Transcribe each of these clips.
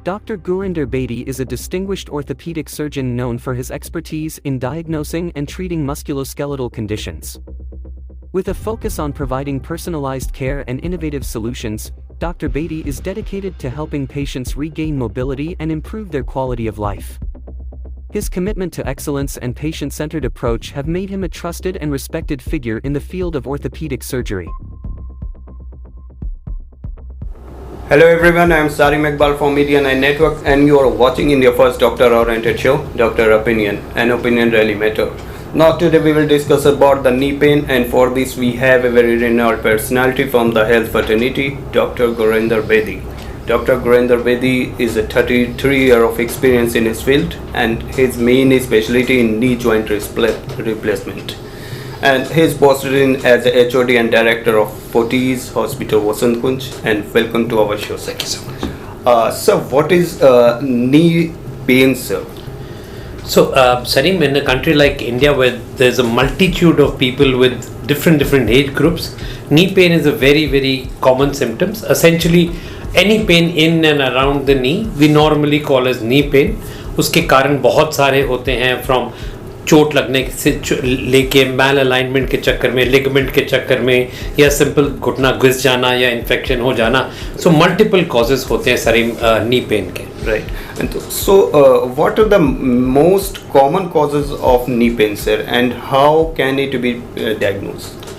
Dr. Gurinder Bedi is a distinguished orthopedic surgeon known for his expertise in diagnosing and treating musculoskeletal conditions. With a focus on providing personalized care and innovative solutions, Dr. Bedi is dedicated to helping patients regain mobility and improve their quality of life. His commitment to excellence and patient-centered approach have made him a trusted and respected figure in the field of orthopedic surgery. Hello everyone, I am Sarim Iqbal from Media 9 Network and you are watching India's first doctor-oriented show, Doctor Opinion, and opinion really matters. Now today we will discuss about the knee pain, and for this we have a very renowned personality from the health fraternity, Dr. Gurinder Bedi. Dr. Gurinder Bedi is a 33 years of experience in his field and his main specialty in knee joint replacement. And he is posted in as a HOD and Director of Fortis Hospital, Vasant Kunj, and welcome to our show. Thank you so much. So what is knee pain, sir? So, Sarim, in a country like India where there's a multitude of people with different age groups, knee pain is a very common symptoms. Essentially, any pain in and around the knee, we normally call as knee pain. उसके कारण बहुत सारे होते हैं, from चोट लगने से लेके मैल अलाइनमेंट के चक्कर में, लिगामेंट के चक्कर में, या सिंपल घुटना घिस जाना या इन्फेक्शन हो जाना. सो मल्टीपल कॉजेज होते हैं सर नी पेन के. Right. And so, what are the most common causes of knee pain, sir, and how can it be diagnosed?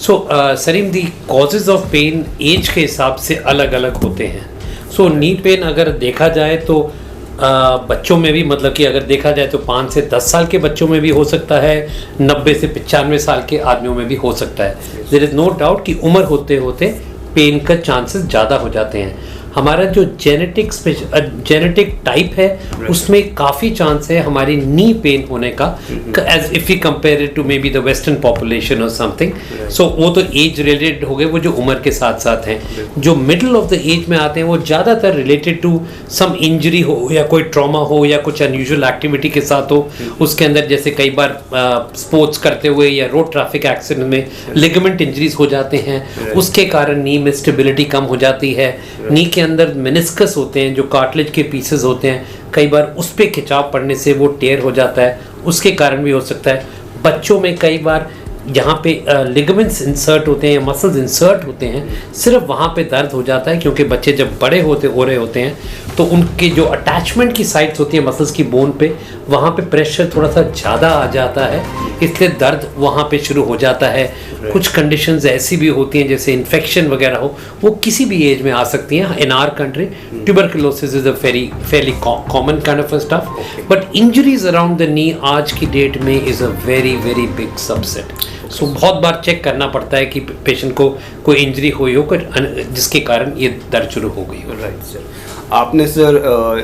So, सरीम the causes of pain age के हिसाब से अलग अलग होते हैं. सो नी पेन अगर देखा जाए तो बच्चों में भी, मतलब कि अगर देखा जाए तो 5 से 10 साल के बच्चों में भी हो सकता है, 90 से 95 साल के आदमियों में भी हो सकता है. देयर इज़ नो डाउट कि उम्र होते होते पेन का चांसेस ज़्यादा हो जाते हैं. हमारा जो जेनेटिक टाइप है उसमें काफ़ी चांस है हमारी नी पेन होने का, as if you compare it to maybe the western population और समथिंग. सो वो तो एज रिलेटेड हो गए, वो जो उम्र के साथ साथ हैं. जो मिडिल ऑफ द एज में आते हैं वो ज़्यादातर रिलेटेड टू सम इंजरी हो या कोई ट्रॉमा हो या कुछ अनयूजुअल एक्टिविटी के साथ हो. उसके अंदर जैसे कई बार स्पोर्ट्स करते हुए या रोड ट्रैफिक एक्सीडेंट में लिगामेंट इंजरीज हो जाते हैं, उसके कारण नी में स्टेबिलिटी कम हो जाती है. नी के अंदर मेनिस्कस होते हैं जो कार्टिलेज के पीसेस होते हैं, कई बार उस पर खिंचाव पड़ने से वो टेयर हो जाता है, उसके कारण भी हो सकता है. बच्चों में कई बार यहाँ पे लिगामेंट्स इंसर्ट होते हैं या मसल्स इंसर्ट होते हैं, सिर्फ वहाँ पे दर्द हो जाता है क्योंकि बच्चे जब बड़े हो रहे होते हैं तो उनके जो अटैचमेंट की साइट्स होती हैं मसल्स की बोन पे, वहाँ पे प्रेशर थोड़ा सा ज़्यादा आ जाता है, इसलिए दर्द वहाँ पे शुरू हो जाता है. कुछ कंडीशंस ऐसी भी होती हैं जैसे इन्फेक्शन वगैरह हो, वो किसी भी एज में आ सकती हैं. In our country tuberculosis is a fairly common kind of stuff, but injuries around the knee आज की डेट में is a very big subset. So बहुत बार चेक करना पड़ता है कि पेशेंट को कोई इंजरी हुई हो जिसके कारण ये दर्द शुरू हो गई हो. Right sir. आपने सर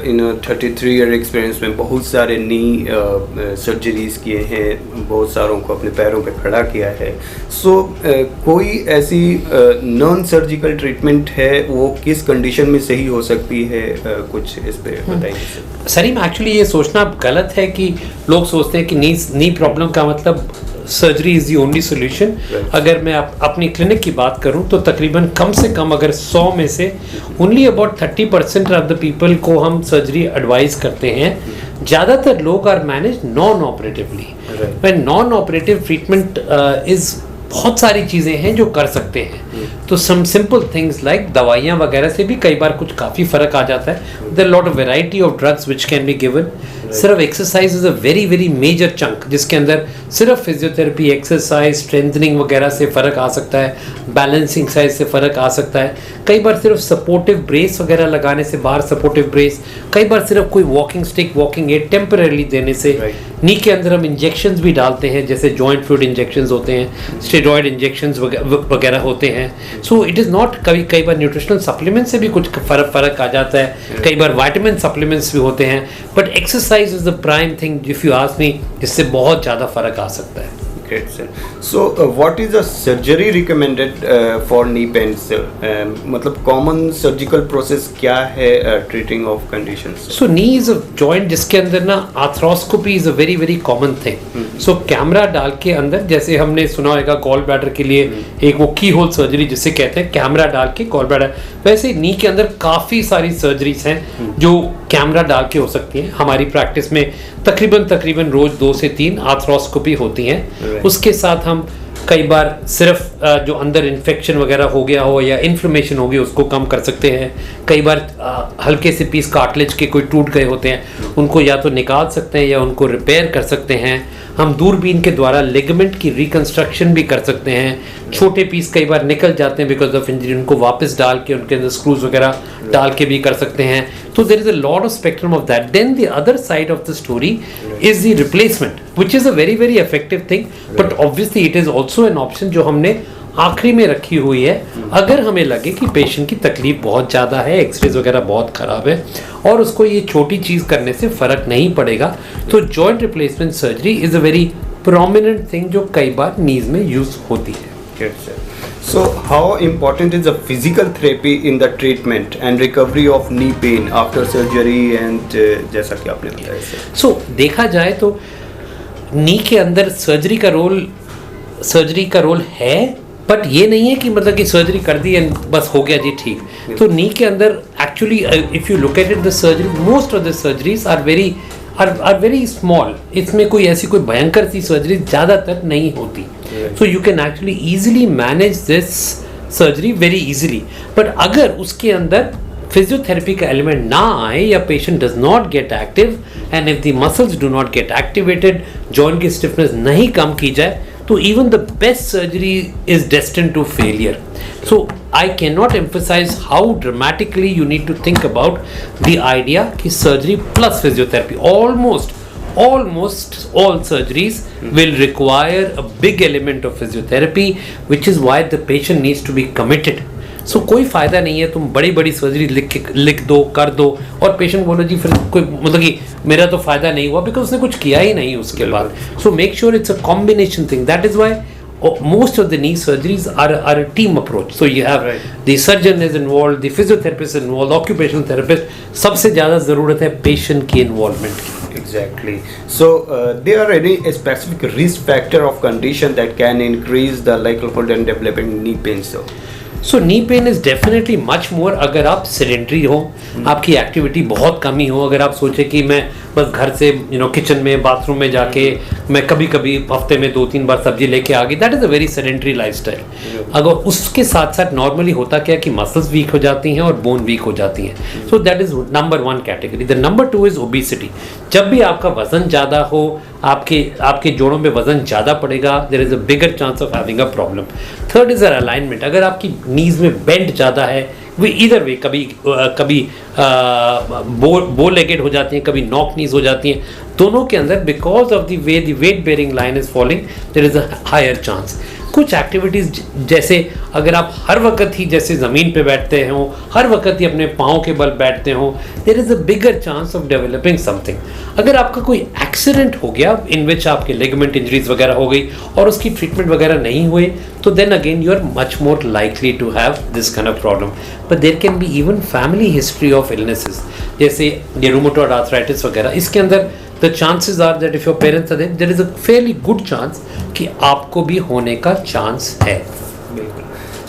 इन 33 ईयर एक्सपीरियंस में बहुत सारे नी सर्जरीज किए हैं, बहुत सारों को अपने पैरों पे खड़ा किया है. सो कोई ऐसी नॉन सर्जिकल ट्रीटमेंट है वो किस कंडीशन में सही हो सकती है, कुछ इस पे बताइए. सरीम, एक्चुअली ये सोचना गलत है कि लोग सोचते हैं कि नी प्रॉब्लम का मतलब surgery is the only solution. अगर मैं अपनी क्लिनिक की बात करूं तो तकरीबन कम से कम अगर 100 में से only about 30% of the people को हम सर्जरी एडवाइस करते हैं. ज़्यादातर लोग are manage non operatively. When non operative treatment is बहुत सारी चीज़ें हैं जो कर सकते हैं. तो सम सिंपल थिंग्स लाइक दवाइयाँ वगैरह से भी कई बार कुछ काफ़ी फ़र्क आ जाता है. There lot of variety of drugs which can be given. सिर्फ exercise is a very major chunk, जिसके अंदर सिर्फ फिजियोथेरेपी, एक्सरसाइज, स्ट्रेंथनिंग वगैरह से फ़र्क आ सकता है, बैलेंसिंग साइज से फ़र्क आ सकता है. कई बार सिर्फ सपोर्टिव ब्रेस वगैरह लगाने से, बाहर सपोर्टिव ब्रेस, कई बार सिर्फ कोई walking stick, walking aid temporarily देने से. नी के अंदर हम इंजेक्शंस भी डालते हैं, जैसे जॉइंट फ्लूइड इंजेक्शंस होते हैं, स्टेरॉयड इंजेक्शंस वगैरह होते हैं. सो इट इज़ नॉट, कई बार न्यूट्रिशनल सप्लीमेंट से भी कुछ फ़र्क आ जाता है, कई बार वाइटामिन सप्लीमेंट्स भी होते हैं, but exercise is the prime thing if you ask me, जिससे बहुत ज़्यादा फ़र्क आ सकता है. Great, sir. So, what is the surgery recommended for knee pain, sir? मतलब common surgical process क्या है treating of conditions? So knee is a joint जिसके अंदर ना arthroscopy is a very very common thing. So camera डाल के अंदर, जैसे हमने सुना होगा गॉल ब्लैडर के लिए एक वो की होल सर्जरी जिसे कहते हैं, कैमरा डाल के गॉल ब्लैडर, वैसे नी के अंदर काफ़ी सारी सर्जरीज हैं जो कैमरा डाल के हो सकती हैं. हमारी प्रैक्टिस में तकरीबन रोज 2 से 3 आर्थ्रोस्कोपी होती हैं. उसके साथ हम कई बार सिर्फ जो अंदर इन्फेक्शन वगैरह हो गया हो या इन्फ्लेमेशन हो गई उसको कम कर सकते हैं. कई बार हल्के से पीस कार्टिलेज के कोई टूट गए होते हैं उनको या तो निकाल सकते हैं या उनको रिपेयर कर सकते हैं. हम दूरबीन के द्वारा लिगामेंट की रिकंस्ट्रक्शन भी कर सकते हैं. छोटे पीस कई बार निकल जाते हैं बिकॉज ऑफ इंजरी, उनको वापस डाल के उनके अंदर स्क्रूज वगैरह डाल के भी कर सकते हैं. तो there is a lot of spectrum of that. Then the other side of the story is the replacement which is a very very effective thing, but obviously it is also an option जो हमने आखिरी में रखी हुई है. अगर हमें लगे कि पेशेंट की तकलीफ बहुत ज़्यादा है, एक्सरेज वगैरह बहुत ख़राब है और उसको ये छोटी चीज़ करने से फ़र्क नहीं पड़ेगा, तो joint replacement surgery is a very prominent thing जो कई बार नीज में यूज़ होती है. So how important is the physical therapy in the treatment and recovery of knee pain after surgery and जैसा कि आपने बताया सर. So देखा जाए तो नी के अंदर सर्जरी का रोल है, बट ये नहीं है कि मतलब कि सर्जरी कर दी एंड बस हो गया जी ठीक. तो नी के अंदर actually if you look at it the surgery, most of the surgeries are very small. इसमें कोई ऐसी कोई भयंकर सी सर्जरी ज़्यादातर नहीं होती. So you can actually easily manage this surgery very easily. But अगर उसके अंदर फिजियोथेरेपी का एलिमेंट ना आए या patient does not gate active and if the muscles do not gate activated, joint की स्टिफनेस नहीं कम की जाए, तो even the best surgery is destined to failure. So I cannot emphasize how dramatically you need to think about the idea कि surgery plus physiotherapy. Almost all surgeries will require a big element of physiotherapy, which is why the patient needs to be committed. सो कोई फ़ायदा नहीं है तुम बड़ी बड़ी surgery लिख दो कर दो और पेशेंट बोलो जी फिर कोई मतलब कि मेरा तो फ़ायदा नहीं हुआ बिकॉज उसने कुछ किया ही नहीं उसके बाद. So make sure it's a combination thing. That is why most of the knee surgeries are a team approach. So you have the surgeon is involved, the physiotherapist is involved, occupational therapist. सबसे ज़्यादा ज़रूरत है patient की involvement की. Exactly. So there are any specific risk factor of condition that can increase the likelihood and developing knee pain, so? So knee pain is definitely much more अगर आप sedentary हो, आपकी एक्टिविटी बहुत कमी हो. अगर आप सोचे कि मैं बस घर से किचन में बाथरूम में जाके मैं कभी कभी हफ्ते में 2-3 बार सब्जी लेके आ गई, that is a very sedentary lifestyle. अगर उसके साथ साथ नॉर्मली होता क्या कि मसल्स वीक हो जाती हैं और बोन वीक हो जाती हैं. So that is number 1 category. The number 2 is obesity. जब भी आपका वजन ज़्यादा हो, आपके जोड़ों में वजन ज़्यादा पड़ेगा, there is a bigger chance of having a problem. Third is alignment. अगर आपकी नीज में बेंड ज़्यादा है, वे इधर वे कभी बो लेगेड हो जाती हैं, कभी नॉक नीज हो जाती हैं. दोनों के अंदर because of the way the weight bearing line is falling there is a higher chance. कुछ एक्टिविटीज़ जैसे अगर आप हर वक्त ही जैसे ज़मीन पे बैठते हो, हर वक्त ही अपने पाँव के बल बैठते हो, there is a bigger chance of developing something. अगर आपका कोई एक्सीडेंट हो गया इन विच आपके लिगामेंट इंजरीज वगैरह हो गई और उसकी ट्रीटमेंट वगैरह नहीं हुए, तो then again you are much more likely to have this kind of problem. But there can be even family history of illnesses जैसे रूमेटॉइड आर्थराइटिस वगैरह. इसके अंदर the chances are that if your parents are there is a fairly good chance कि आपको भी होने का chance है. बिल्कुल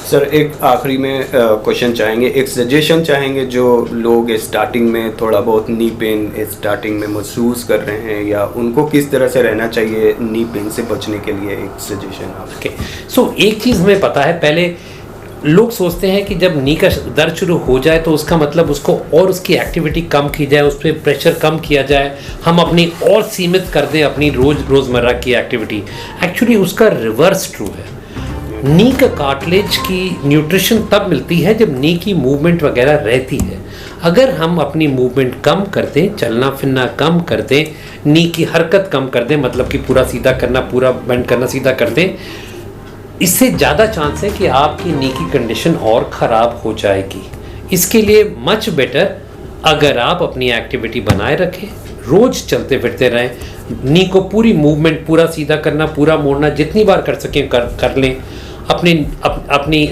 सर. एक आखिरी में क्वेश्चन चाहेंगे, एक सजेशन चाहेंगे जो लोग स्टार्टिंग में थोड़ा बहुत नी पेन स्टार्टिंग में महसूस कर रहे हैं, या उनको किस तरह से रहना चाहिए नी पेन से बचने के लिए, एक सजेशन आपके. सो एक चीज़ हमें पता है, पहले लोग सोचते हैं कि जब नी का दर्द शुरू हो जाए तो उसका मतलब उसको और उसकी एक्टिविटी कम की जाए, उस पर प्रेशर कम किया जाए, हम अपनी और सीमित कर दें अपनी रोज़मर्रा की एक्टिविटी. एक्चुअली उसका रिवर्स ट्रू है. नी का कार्टिलेज की न्यूट्रिशन तब मिलती है जब नी की मूवमेंट वगैरह रहती है. अगर हम अपनी मूवमेंट कम कर दें, चलना फिरना कम कर दें, नी की हरकत कम कर दें, मतलब कि पूरा सीधा करना, पूरा बेंड करना सीधा कर दें, इससे ज़्यादा चांस है कि आपकी नी की कंडीशन और ख़राब हो जाएगी. इसके लिए मच बेटर अगर आप अपनी एक्टिविटी बनाए रखें, रोज चलते फिरते रहें, नी को पूरी मूवमेंट, पूरा सीधा करना, पूरा मोड़ना जितनी बार कर सकें कर लें। अपनी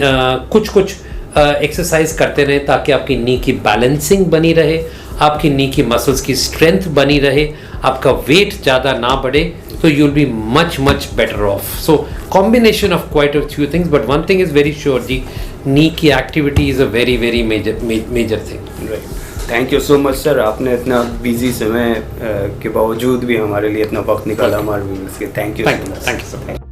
कुछ एक्सरसाइज करते रहें ताकि आपकी नी की बैलेंसिंग बनी रहे, आपकी नी की मसल्स की स्ट्रेंथ बनी रहे, आपका वेट ज़्यादा ना बढ़े, तो you'll be much better off. So combination of quite a few things, but one thing is very sure, the knee की activity is a very major thing. Right. Thank you so much sir, आपने इतना busy समय के बावजूद भी हमारे लिए इतना वक्त निकाला हमारे व्यूअर्स के। Thank you so much. Thank you so much.